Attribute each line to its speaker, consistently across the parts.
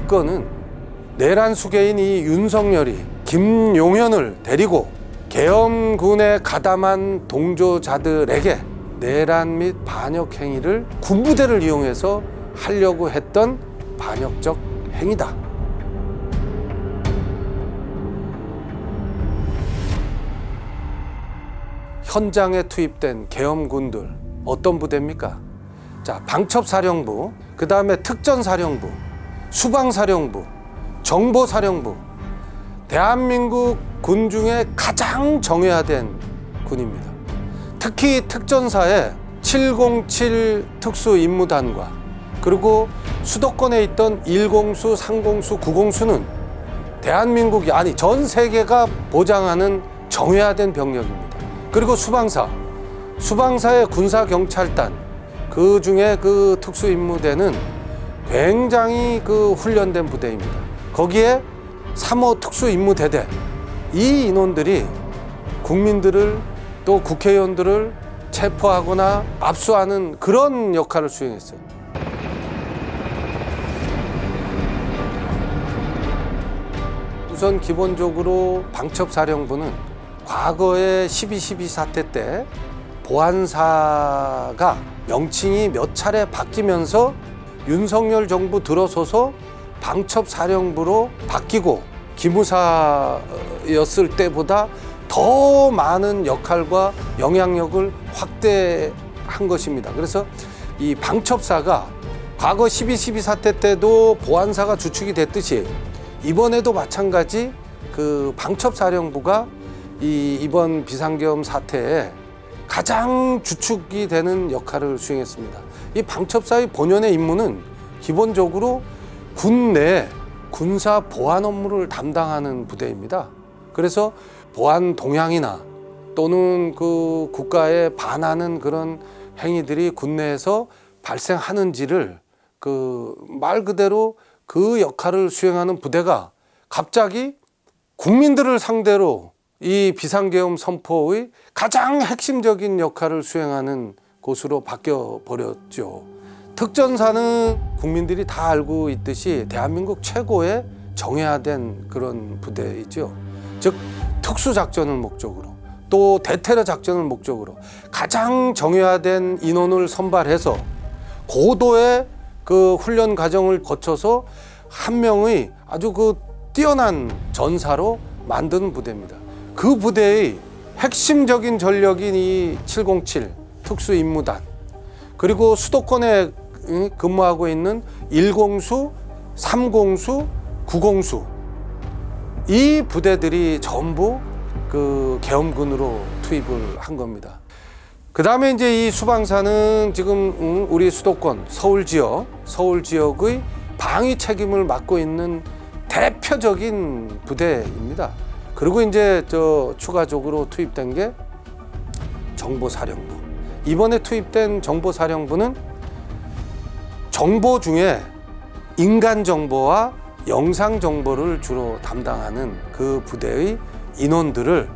Speaker 1: 이건은 내란 수괴인 이 윤석열이 김용현을 데리고 계엄군에 가담한 동조자들에게 내란 및 반역 행위를 군부대를 이용해서 하려고 했던 반역적 행위다. 현장에 투입된 계엄군들 어떤 부대입니까? 자, 방첩사령부, 그 다음에 특전사령부, 수방사령부, 정보사령부. 대한민국 군 중에 가장 정예화된 군입니다. 특히 특전사의 707 특수임무단과 그리고 수도권에 있던 1공수, 3공수, 9공수는 대한민국이 아니 전 세계가 보장하는 정예화된 병력입니다. 그리고 수방사의 군사경찰단, 그 중에 그 특수임무대는 굉장히 그 훈련된 부대입니다. 거기에 3호 특수임무대대, 이 인원들이 국민들을 또 국회의원들을 체포하거나 압수하는 그런 역할을 수행했어요. 우선 기본적으로 방첩사령부는 과거에 12.12 사태 때 보안사가 명칭이 몇 차례 바뀌면서 윤석열 정부 들어서서 방첩사령부로 바뀌고 기무사였을 때보다 더 많은 역할과 영향력을 확대한 것입니다. 그래서 이 방첩사가 과거 12.12 사태 때도 보안사가 주축이 됐듯이 이번에도 마찬가지 그 방첩사령부가 이번 비상계엄 사태에 가장 주축이 되는 역할을 수행했습니다. 이 방첩사의 본연의 임무는 기본적으로 군 내 군사 보안 업무를 담당하는 부대입니다. 그래서 보안 동향이나 또는 그 국가에 반하는 그런 행위들이 군 내에서 발생하는지를 그 말 그대로 그 역할을 수행하는 부대가 갑자기 국민들을 상대로 이 비상계엄 선포의 가장 핵심적인 역할을 수행하는 곳으로 바뀌어 버렸죠. 특전사는 국민들이 다 알고 있듯이 대한민국 최고의 정예화된 그런 부대이죠. 즉 특수작전을 목적으로 또 대테러 작전을 목적으로 가장 정예화된 인원을 선발해서 고도의 그 훈련 과정을 거쳐서 한 명의 아주 그 뛰어난 전사로 만드는 부대입니다. 그 부대의 핵심적인 전력인 이 707 특수임무단, 그리고 수도권에 근무하고 있는 1공수, 3공수, 9공수, 이 부대들이 전부 그 계엄군으로 투입을 한 겁니다. 그 다음에 이제 이 수방사는 지금 우리 수도권 서울 지역의 방위 책임을 맡고 있는 대표적인 부대입니다. 그리고 이제 추가적으로 투입된 게 정보사령부. 이번에 투입된 정보사령부는 정보 중에 인간 정보와 영상 정보를 주로 담당하는 그 부대의 인원들을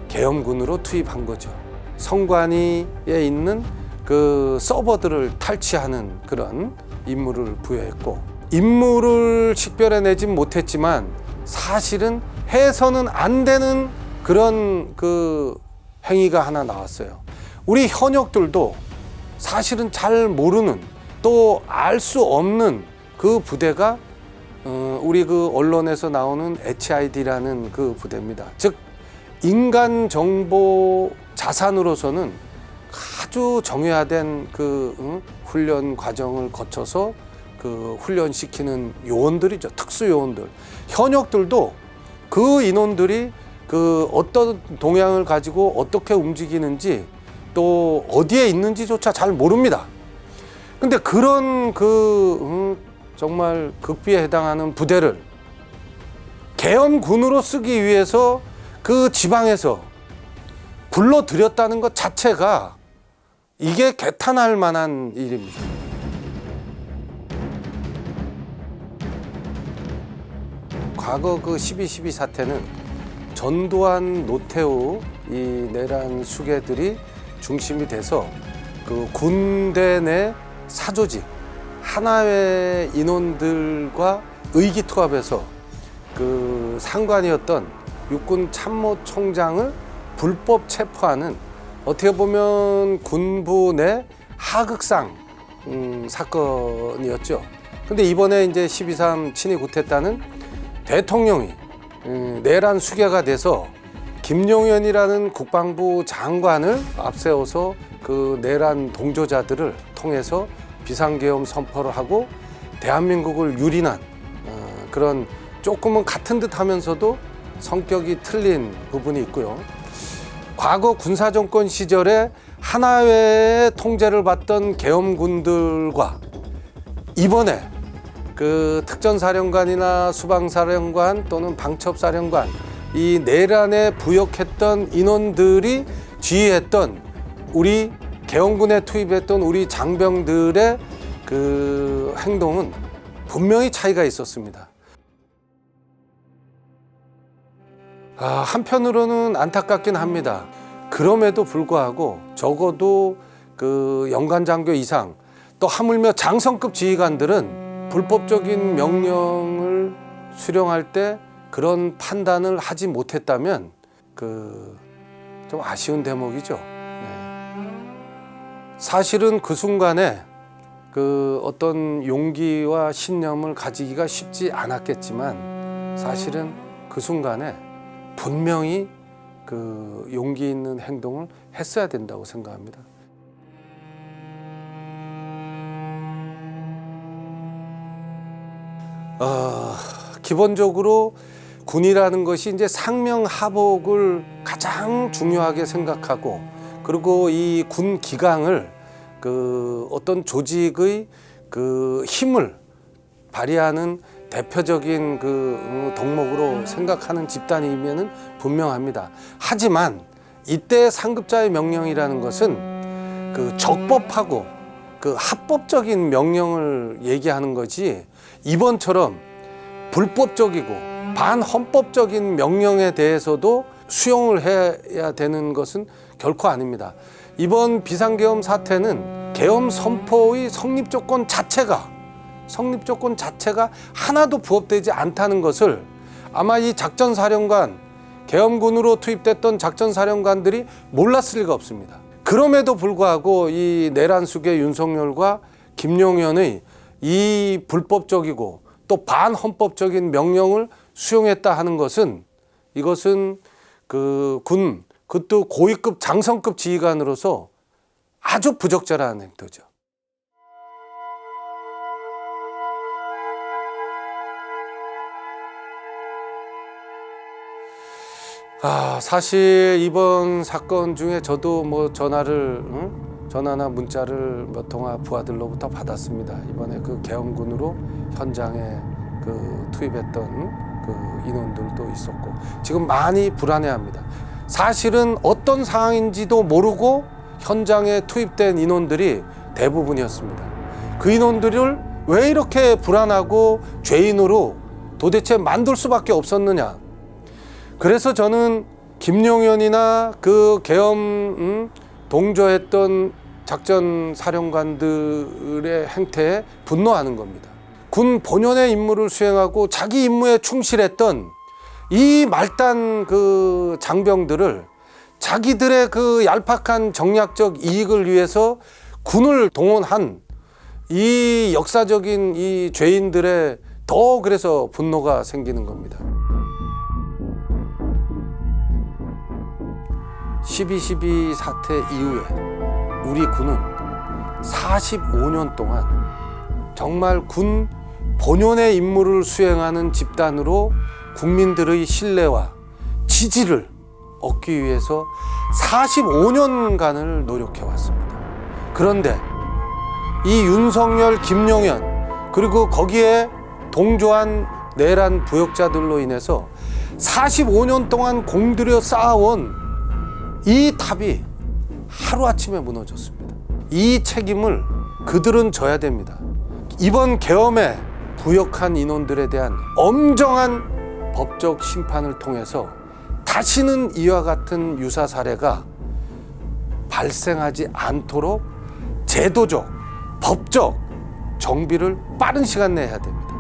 Speaker 1: 계엄군으로 투입한 거죠. 성관위에 있는 그 서버들을 탈취하는 그런 임무를 부여했고, 임무를 식별해내진 못했지만 사실은 해서는 안 되는 그런 그 행위가 하나 나왔어요. 우리 현역들도 사실은 잘 모르는 또 알 수 없는 그 부대가 우리 그 언론에서 나오는 HID라는 그 부대입니다. 즉 인간 정보 자산으로서는 아주 정예화된 그 훈련 과정을 거쳐서 그 훈련시키는 요원들이죠. 특수 요원들. 현역들도 그 인원들이 그 어떤 동향을 가지고 어떻게 움직이는지 또 어디에 있는지조차 잘 모릅니다. 근데 그런 그 정말 극비에 해당하는 부대를 계엄군으로 쓰기 위해서 그 지방에서 불러들였다는 것 자체가 이게 개탄할 만한 일입니다. 과거 그 12.12 사태는 전두환, 노태우 이 내란 수괴들이 중심이 돼서 그 군대 내 사조직, 하나회 인원들과 의기투합해서 그 상관이었던 육군 참모총장을 불법 체포하는, 어떻게 보면 군부 내 하극상 사건이었죠. 근데 이번에 이제 12.3 친위 구태타는 대통령이 내란 수괴가 돼서 김용현이라는 국방부 장관을 앞세워서 그 내란 동조자들을 통해서 비상계엄 선포를 하고 대한민국을 유린한 그런, 조금은 같은 듯 하면서도 성격이 틀린 부분이 있고요. 과거 군사정권 시절에 하나회의 통제를 받던 계엄군들과 이번에 그 특전사령관이나 수방사령관 또는 방첩사령관, 이 내란에 부역했던 인원들이 지휘했던, 우리 계엄군에 투입했던 우리 장병들의 그 행동은 분명히 차이가 있었습니다. 한편으로는 안타깝긴 합니다. 그럼에도 불구하고 적어도 그 연관장교 이상, 또 하물며 장성급 지휘관들은 불법적인 명령을 수령할 때 그런 판단을 하지 못했다면 좀 아쉬운 대목이죠. 사실은 그 순간에 그 어떤 용기와 신념을 가지기가 쉽지 않았겠지만, 사실은 그 순간에 분명히 그 용기 있는 행동을 했어야 된다고 생각합니다. 기본적으로 군이라는 것이 이제 상명하복을 가장 중요하게 생각하고, 그리고 이 군 기강을 그 어떤 조직의 그 힘을 발휘하는 대표적인 그 덕목으로 생각하는 집단이면은 분명합니다. 하지만 이때 상급자의 명령이라는 것은 그 적법하고 그 합법적인 명령을 얘기하는 거지, 이번처럼 불법적이고 반헌법적인 명령에 대해서도 수용을 해야 되는 것은 결코 아닙니다. 이번 비상계엄 사태는 계엄 선포의 성립 조건 자체가 하나도 부합되지 않다는 것을 아마 이 작전사령관, 계엄군으로 투입됐던 작전사령관들이 몰랐을 리가 없습니다. 그럼에도 불구하고 이 내란 수괴 윤석열과 김용현의 이 불법적이고 또 반헌법적인 명령을 수용했다 하는 것은, 이것은 그 군, 그것도 고위급 장성급 지휘관으로서 아주 부적절한 행태죠. 사실 이번 사건 중에 저도 뭐 전화나 문자를 몇 통화 부하들로부터 받았습니다. 이번에 그 계엄군으로 현장에 그 투입했던 그 인원들도 있었고, 지금 많이 불안해합니다. 사실은 어떤 상황인지도 모르고 현장에 투입된 인원들이 대부분이었습니다. 그 인원들을 왜 이렇게 불안하고 죄인으로 도대체 만들 수밖에 없었느냐. 그래서 저는 김용현이나 그 계엄 동조했던 작전 사령관들의 행태에 분노하는 겁니다. 군 본연의 임무를 수행하고 자기 임무에 충실했던 이 말단 그 장병들을 자기들의 그 얄팍한 정략적 이익을 위해서 군을 동원한 이 역사적인 이 죄인들의 더 그래서 분노가 생기는 겁니다. 12.12 사태 이후에 우리 군은 45년 동안 정말 군 본연의 임무를 수행하는 집단으로 국민들의 신뢰와 지지를 얻기 위해서 45년간을 노력해왔습니다. 그런데 이 윤석열, 김용현, 그리고 거기에 동조한 내란 부역자들로 인해서 45년 동안 공들여 쌓아온 이 탑이 하루아침에 무너졌습니다. 이 책임을 그들은 져야 됩니다. 이번 계엄에 부역한 인원들에 대한 엄정한 법적 심판을 통해서 다시는 이와 같은 유사 사례가 발생하지 않도록 제도적, 법적 정비를 빠른 시간 내에 해야 됩니다.